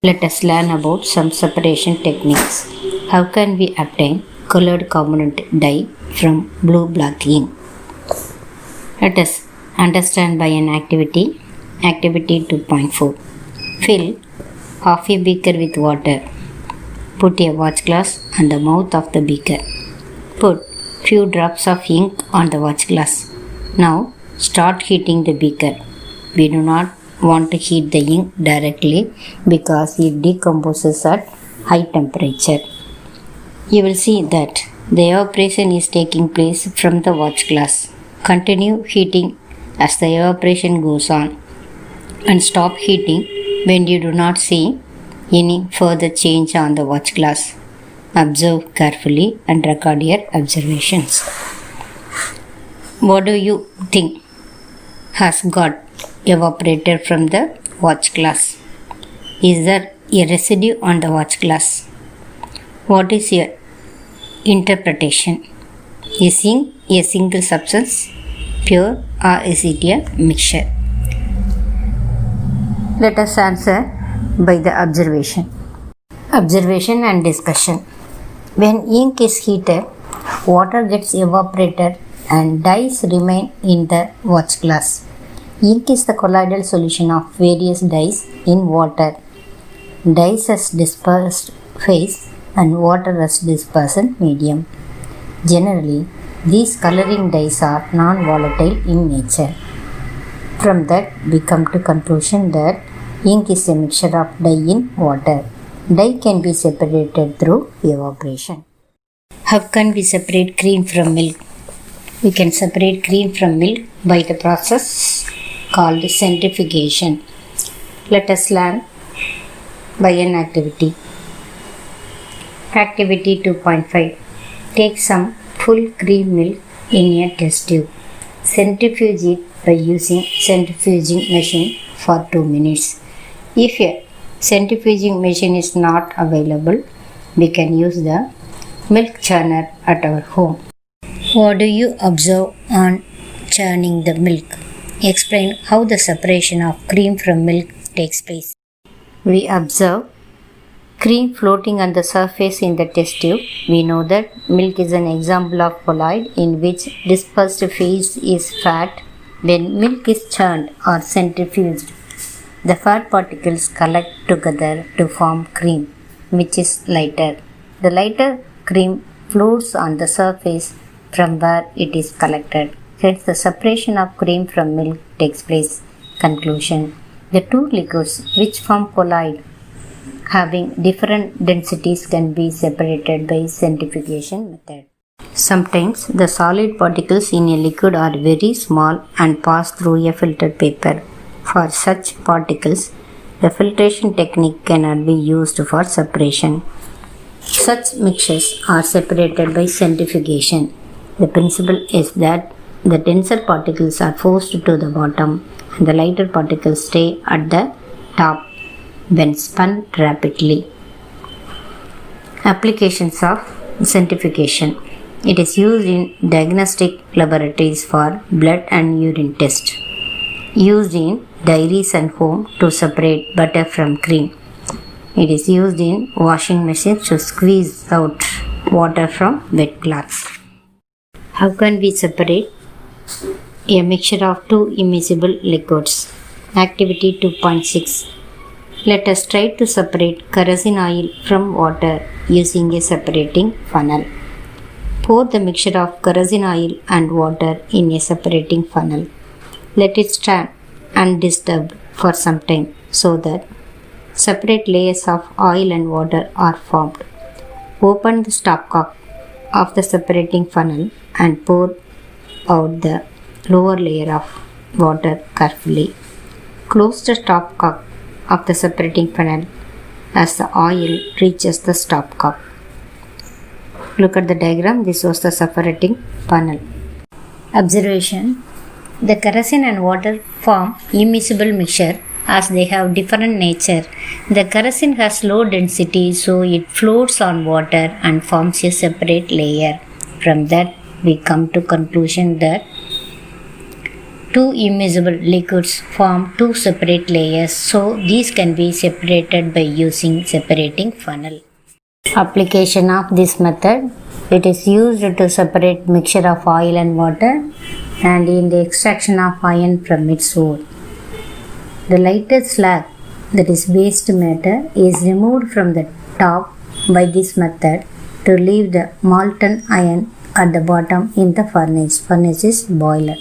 Let us learn about some separation techniques. How can we obtain colored component dye from blue black ink? Let us understand by an activity. Activity 2.4. Fill half a beaker with water. Put a watch glass on the mouth of the beaker. Put few drops of ink on the watch glass. Now start heating the beaker. We do not want to heat the ink directly because it decomposes at high temperature. You will see that the evaporation is taking place from the watch glass. Continue heating as the evaporation goes on and stop heating when you do not see any further change on the watch glass. Observe carefully and record your observations. What do you think has got evaporated from the watch glass? Is there a residue on the watch glass? What is your interpretation? Is ink a single substance, pure, or is it a mixture? Let us answer by the observation. Observation and discussion. When ink is heated, water gets evaporated and dyes remain in the watch glass. Ink is the colloidal solution of various dyes in water. Dyes as dispersed phase and water as dispersant medium. Generally, these coloring dyes are non-volatile in nature. From that, we come to conclusion that ink is a mixture of dye in water. Dye can be separated through evaporation. How can we separate cream from milk? We can separate cream from milk by the process called centrifugation. Let us learn by an activity. Activity 2.5. Take some full cream milk in a test tube. Centrifuge it by using centrifuging machine for 2 minutes. If a centrifuging machine is not available, we can use the milk churner at our home. What do you observe on churning the milk? Explain how the separation of cream from milk takes place. We observe cream floating on the surface in the test tube. We know that milk is an example of colloid in which dispersed phase is fat. When milk is churned or centrifuged, the fat particles collect together to form cream, which is lighter. The lighter cream floats on the surface from where it is collected. Hence, the separation of cream from milk takes place. Conclusion. The two liquids which form colloid having different densities can be separated by centrifugation method. Sometimes the solid particles in a liquid are very small and pass through a filter paper. For such particles, the filtration technique cannot be used for separation. Such mixtures are separated by centrifugation. The principle is that the denser particles are forced to the bottom and the lighter particles stay at the top when spun rapidly. Applications of centrifugation. It is used in diagnostic laboratories for blood and urine tests. Used in dairies and home to separate butter from cream. It is used in washing machines to squeeze out water from wet cloths. How can we separate a mixture of two immiscible liquids? Activity 2.6. Let us try to separate kerosene oil from water using a separating funnel. Pour the mixture of kerosene oil and water in a separating funnel. Let it stand undisturbed for some time so that separate layers of oil and water are formed. Open the stopcock of the separating funnel and pour out the lower layer of water carefully. Close the stopcock of the separating funnel as the oil reaches the stopcock. Look at the diagram. This was the separating funnel. Observation. The kerosene and water form immiscible mixture as they have different nature. The kerosene has low density, so it floats on water and forms a separate layer. From that, we come to conclusion that two immiscible liquids form two separate layers, so these can be separated by using separating funnel. Application of this method: it is used to separate mixture of oil and water and in the extraction of iron from its ore. The lighter slag, that is waste matter, is removed from the top by this method to leave the molten iron at the bottom in the furnace. Furnace is boiler.